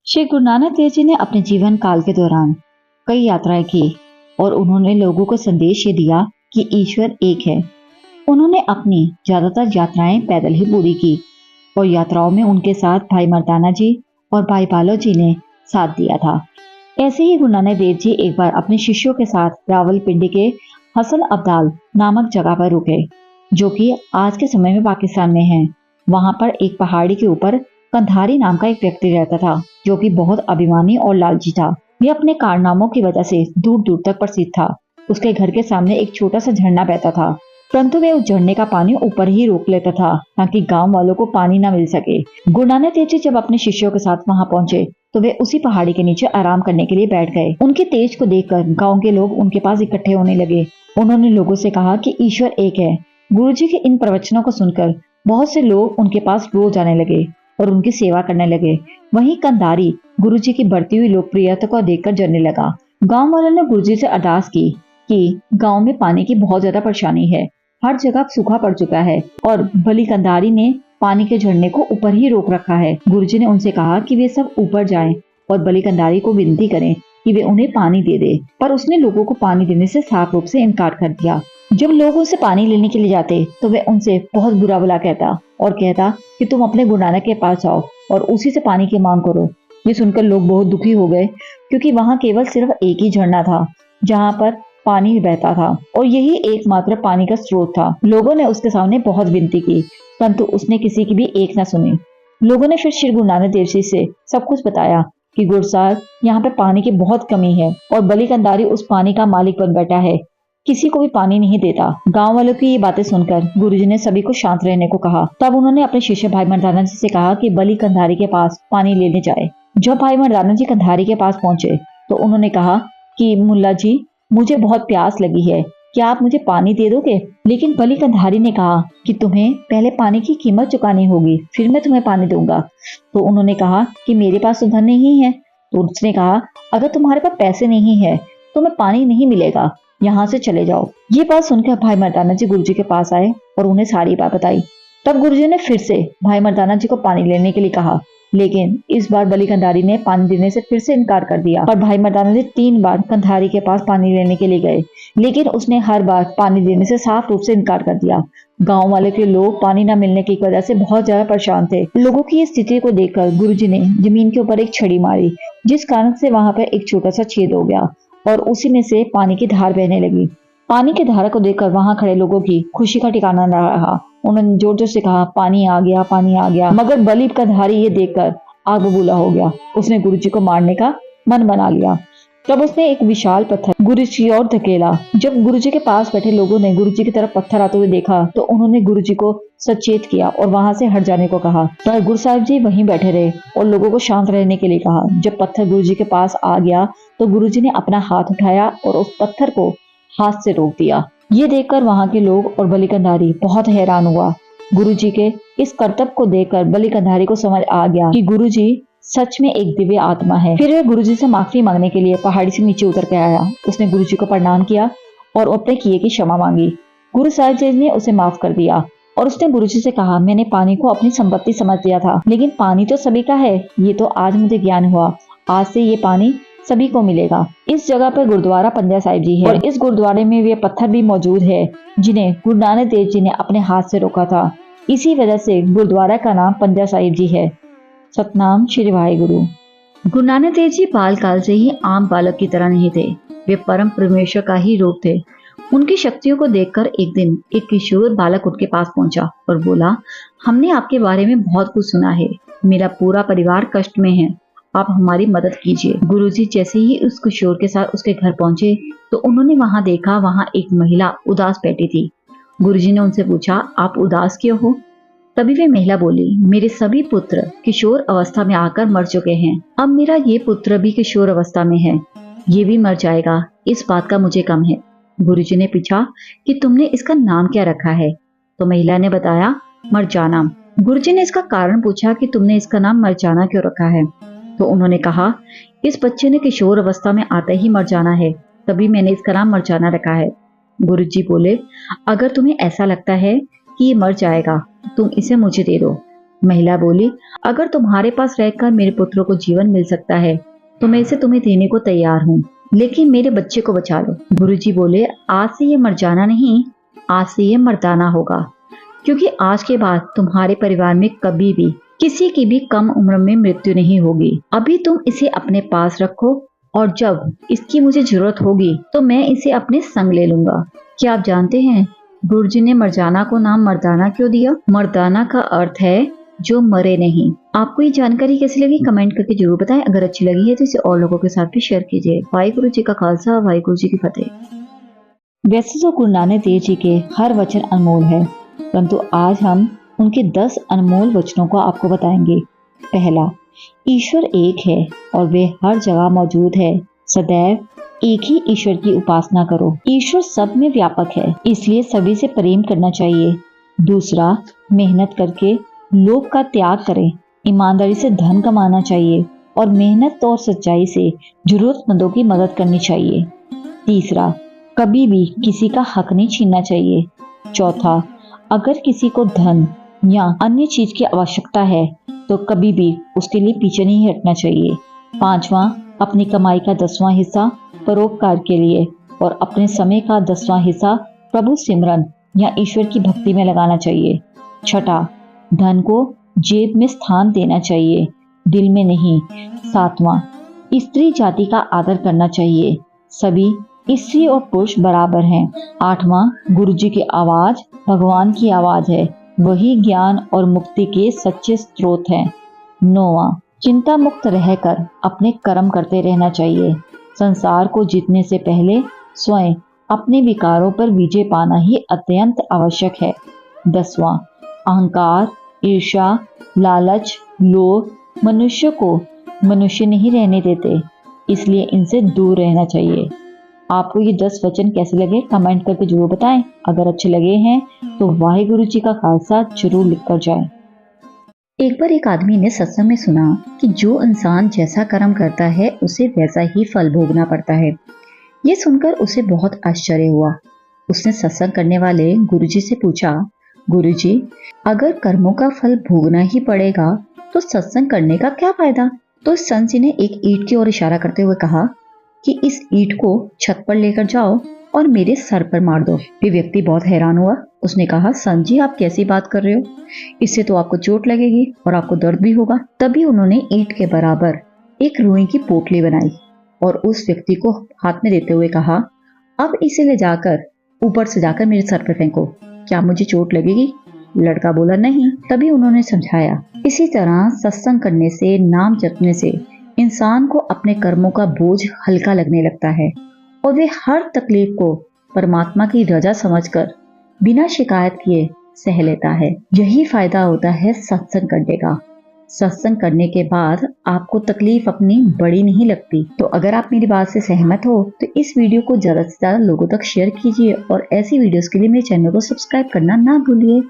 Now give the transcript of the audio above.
श्री गुरु नानक देव जी ने अपने जीवन काल के दौरान कई यात्राएं की और उन्होंने लोगों को संदेश ये दिया कि ईश्वर एक है। उन्होंने अपनी ज्यादातर यात्राएं पैदल ही पूरी की और यात्राओं में उनके साथ भाई मर्दाना जी और भाई बालो जी ने साथ दिया था। ऐसे ही गुरु नानक देव जी एक बार अपने शिष्यों के साथ रावलपिंडी के हसन अब्दाल नामक जगह पर रुके, जो कि आज के समय में पाकिस्तान में है। वहां पर एक पहाड़ी के ऊपर कंधारी नाम का एक व्यक्ति रहता था, जो कि बहुत अभिमानी और लालची था। वह अपने कारनामों की वजह से दूर दूर तक प्रसिद्ध था। उसके घर के सामने एक छोटा सा झरना बहता था, परंतु वह उस झरने का पानी ऊपर ही रोक लेता था ताकि गांव वालों को पानी न मिल सके। गुरु नानक देव जी जब अपने शिष्यों के साथ वहां पहुंचे तो वे उसी पहाड़ी के नीचे आराम करने के लिए बैठ गए। उनके तेज को देखकर गांव के लोग उनके पास इकट्ठे होने लगे। उन्होंने लोगों से कहा कि ईश्वर एक है। गुरुजी के इन प्रवचनों को सुनकर बहुत से लोग उनके पास रोज आने लगे और उनकी सेवा करने लगे। वहीं कंधारी गुरुजी की बढ़ती हुई लोकप्रियता को देखकर जलने लगा। गांव वालों ने गुरुजी से अरदास की कि गांव में पानी की बहुत ज्यादा परेशानी है, हर जगह सूखा पड़ चुका है और बली कंधारी ने पानी के झरने को ऊपर ही रोक रखा है। गुरुजी ने उनसे कहा कि वे सब ऊपर जाएं और बली कंधारी को विनती करें कि वे उन्हें पानी दे दे, पर उसने लोगों को पानी देने से साफ रूप से इनकार कर दिया। जब लोग उनसे पानी लेने के लिए जाते तो वे उनसे बहुत बुरा भला कहता और कहता कि तुम अपने गुरु नानक के पास जाओ और उसी से पानी की मांग करो। ये सुनकर लोग बहुत दुखी हो गए, क्योंकि वहां केवल सिर्फ एक ही झरना था जहां पर पानी बहता था और यही एकमात्र पानी का स्रोत था। लोगों ने उसके सामने बहुत विनती की, परंतु उसने किसी की भी एक न सुनी। लोगों ने फिर श्री गुरु नानक देव जी से सब कुछ बताया कि गुरु साहब, यहाँ पे पानी की बहुत कमी है और बली कंधारी उस पानी का मालिक बन बैठा है, किसी को भी पानी नहीं देता। गांव वालों की ये बातें सुनकर गुरुजी ने सभी को शांत रहने को कहा। तब उन्होंने अपने शिष्य भाई मर्दाना जी से कहा कि बली कंधारी के पास पानी लेने जाए। जब भाई मर्दाना जी कंधारी के पास पहुंचे तो उन्होंने कहा कि मुल्ला जी, मुझे बहुत प्यास लगी है, क्या आप मुझे पानी दे दोगे? लेकिन बली कंधारी ने कहा कि तुम्हें पहले पानी की कीमत चुकानी होगी, फिर मैं तुम्हें पानी दूंगा। तो उन्होंने कहा कि मेरे पास तो धन नहीं है। तो उसने कहा, अगर तुम्हारे पास पैसे नहीं है तो मैं पानी नहीं मिलेगा, यहाँ से चले जाओ। ये बात सुनकर भाई मर्दाना जी गुरुजी के पास आए और उन्हें सारी बात बताई। तब गुरुजी ने फिर से भाई मर्दाना जी को पानी लेने के लिए कहा, लेकिन इस बार बली कंधारी ने पानी देने से फिर से इनकार कर दिया और भाई मर्दाना जी 3 बार कंधारी के पास पानी लेने के लिए गए, लेकिन उसने हर बार पानी देने से साफ रूप से इनकार कर दिया। गांव वाले के लोग पानी न मिलने की वजह से बहुत ज्यादा परेशान थे। लोगों की इस स्थिति को देखकर गुरुजी ने जमीन के ऊपर एक छड़ी मारी, जिस कारण से वहां पर एक छोटा सा छेद हो गया और उसी में से पानी की धार बहने लगी। पानी की धारा को देखकर वहां खड़े लोगों की खुशी का ठिकाना न रहा। उन्होंने जोर जोर से कहा, पानी आ गया, पानी आ गया। मगर बली कंधारी ये देखकर आग बबूला हो गया। उसने गुरुजी को मारने का मन बना लिया। तब उसने एक विशाल पत्थर गुरुजी की ओर धकेला। जब गुरुजी के पास बैठे लोगों ने गुरुजी की तरफ पत्थर आते हुए देखा तो उन्होंने गुरुजी को सचेत किया और वहां से हट जाने को कहा, पर गुरु साहिब जी वहीं बैठे रहे और लोगों को शांत रहने के लिए कहा। जब पत्थर गुरुजी के पास आ गया तो गुरुजी ने अपना हाथ उठाया और उस पत्थर को हाथ से रोक दिया। ये देखकर वहां के लोग और बली कंधारी बहुत हैरान हुआ। गुरुजी के इस करतब को देखकर बली कंधारी को समझ आ गया कि गुरुजी सच में एक दिव्य आत्मा है। फिर वह गुरुजी से माफी मांगने के लिए पहाड़ी से नीचे उतर के आया। उसने गुरुजी को प्रणाम किया और अपने किए की क्षमा मांगी। गुरु साहिब जी ने उसे माफ कर दिया और उसने गुरुजी से कहा, मैंने पानी को अपनी संपत्ति समझ लिया था, लेकिन पानी तो सभी का है, ये तो आज मुझे ज्ञान हुआ। आज से ये पानी सभी को मिलेगा। इस जगह पर गुरुद्वारा पंजा साहिब जी है और इस गुरुद्वारे में वे पत्थर भी मौजूद है जिन्हें गुरु नानक देव जी ने अपने हाथ से रोका था। इसी वजह से गुरुद्वारा का नाम पंजा साहिब जी है। सतनाम श्री वाहिगुरु। गुरु नानक देव जी बाल काल से ही आम बालक की तरह नहीं थे, वे परम परमेश्वर का ही रूप थे। उनकी शक्तियों को देखकर एक दिन एक किशोर बालक उनके पास पहुंचा और बोला, हमने आपके बारे में बहुत कुछ सुना है, मेरा पूरा परिवार कष्ट में है, आप हमारी मदद कीजिए। गुरुजी जैसे ही उस किशोर के साथ उसके घर पहुंचे तो उन्होंने वहां देखा, वहां एक महिला उदास बैठी थी। गुरुजी ने उनसे पूछा, आप उदास क्यों हो? तभी वे महिला बोली, मेरे सभी पुत्र किशोर अवस्था में आकर मर चुके हैं, अब मेरा ये पुत्र भी किशोर अवस्था में है, ये भी मर जाएगा, इस बात का मुझे गम है। गुरुजी ने पूछा कि तुमने इसका नाम क्या रखा है? तो महिला ने बताया, मरजाना। गुरुजी ने इसका कारण पूछा कि तुमने इसका नाम मरजाना क्यों रखा है? तो उन्होंने कहा, इस बच्चे ने किशोर अवस्था में आते ही मर जाना है, तभी मैंने इसका नाम मरजाना रखा है। गुरुजी बोले, अगर तुम्हें ऐसा लगता है कि ये मर जाएगा तुम इसे मुझे दे दो। महिला बोली, अगर तुम्हारे पास रहकर मेरे पुत्र को जीवन मिल सकता है तो मैं इसे तुम्हें देने को तैयार हूँ, लेकिन मेरे बच्चे को बचा लो। गुरुजी बोले, आज से ये मर जाना नहीं, आज से ये मर्दाना होगा, क्योंकि आज के बाद तुम्हारे परिवार में कभी भी किसी की भी कम उम्र में मृत्यु नहीं होगी। अभी तुम इसे अपने पास रखो और जब इसकी मुझे जरूरत होगी तो मैं इसे अपने संग ले लूंगा। क्या आप जानते हैं गुरुजी ने मर्जाना को नाम मर्दाना क्यों दिया? मर्दाना का अर्थ है जो मरे नहीं। आपको ये जानकारी कैसी लगी कमेंट करके जरूर बताएं। अगर अच्छी लगी है तो इसे और लोगों के साथ भी शेयर कीजिए। वाहिगुरु जी का खालसा, वाहिगुरु जी की फतेह। वैसे तो गुरु नानक देव जी के हर वचन अनमोल है, परंतु आज हम उनके 10 अनमोल वचनों को आपको बताएंगे। पहला, ईश्वर एक है और वे हर जगह मौजूद है। सदैव एक ही ईश्वर की उपासना करो। ईश्वर सब में व्यापक है, इसलिए सभी से प्रेम करना चाहिए। दूसरा, मेहनत करके लोभ का त्याग करें। ईमानदारी से धन कमाना चाहिए और मेहनत और सच्चाई से जरूरतमंदों की मदद करनी चाहिए। तीसरा, कभी भी किसी का हक नहीं छीनना चाहिए। चौथा, अगर किसी को धन या अन्य चीज की आवश्यकता है तो कभी भी उसके लिए पीछे नहीं हटना चाहिए। पांचवा, अपनी कमाई का 10वां हिस्सा परोपकार के लिए और अपने समय का 10वां हिस्सा प्रभु सिमरन या ईश्वर की भक्ति में लगाना चाहिए। छठा, धन को जेब में स्थान देना चाहिए, दिल में नहीं। सातवां, स्त्री जाति का आदर करना चाहिए। सभी स्त्री और पुरुष बराबर हैं। आठवां, गुरुजी की आवाज भगवान की आवाज है, वही ज्ञान और मुक्ति के सच्चे स्रोत हैं। नौवां, चिंता मुक्त रहकर अपने कर्म करते रहना चाहिए। संसार को जीतने से पहले स्वयं अपने विकारों पर विजय पाना ही अत्यंत आवश्यक है। 10वां, अहंकार, ईर्ष्या, लालच, लोभ मनुष्य को मनुष्य नहीं रहने देते, इसलिए इनसे दूर रहना चाहिए। आपको ये 10 वचन कैसे लगे कमेंट करके जरूर बताएं। अगर अच्छे लगे हैं तो वाहिगुरु जी का खालसा जरूर लिख कर जाएं। एक बार एक आदमी ने सत्संग में सुना कि जो इंसान जैसा कर्म करता है उसे वैसा ही फल भोगना पड़ता है। ये सुनकर उसे बहुत आश्चर्य हुआ। उसने सत्संग करने वाले गुरुजी से पूछा, गुरुजी, अगर कर्मों का फल भोगना ही पड़ेगा तो सत्संग करने का क्या फायदा? तो संत जी ने एक ईंट की ओर इशारा करते हुए कहा कि इस ईंट को छत पर लेकर जाओ और मेरे सर पर मार दो। ये व्यक्ति बहुत हैरान हुआ। उसने कहा, संत जी आप कैसी बात कर रहे हो? इससे तो आपको चोट लगेगी और आपको दर्द भी होगा। तभी उन्होंने ईंट के बराबर एक रुई की पोटली बनाई और उस व्यक्ति को हाथ में देते हुए कहा, अब इसे ले जाकर ऊपर से जाकर मेरे सर पर फेंको, क्या मुझे चोट लगेगी? लड़का बोला नहीं। तभी उन्होंने समझाया, इसी तरह सत्संग करने से, नाम जपने से इंसान को अपने कर्मों का बोझ हल्का लगने लगता है और वे हर तकलीफ को परमात्मा की रजा समझकर बिना शिकायत किए सह लेता है। यही फायदा होता है सत्संग करने का। सत्संग करने के बाद आपको तकलीफ अपनी बड़ी नहीं लगती। तो अगर आप मेरी बात से सहमत हो तो इस वीडियो को ज्यादा से ज्यादा लोगों तक शेयर कीजिए और ऐसी वीडियोस के लिए मेरे चैनल को सब्सक्राइब करना ना भूलिए।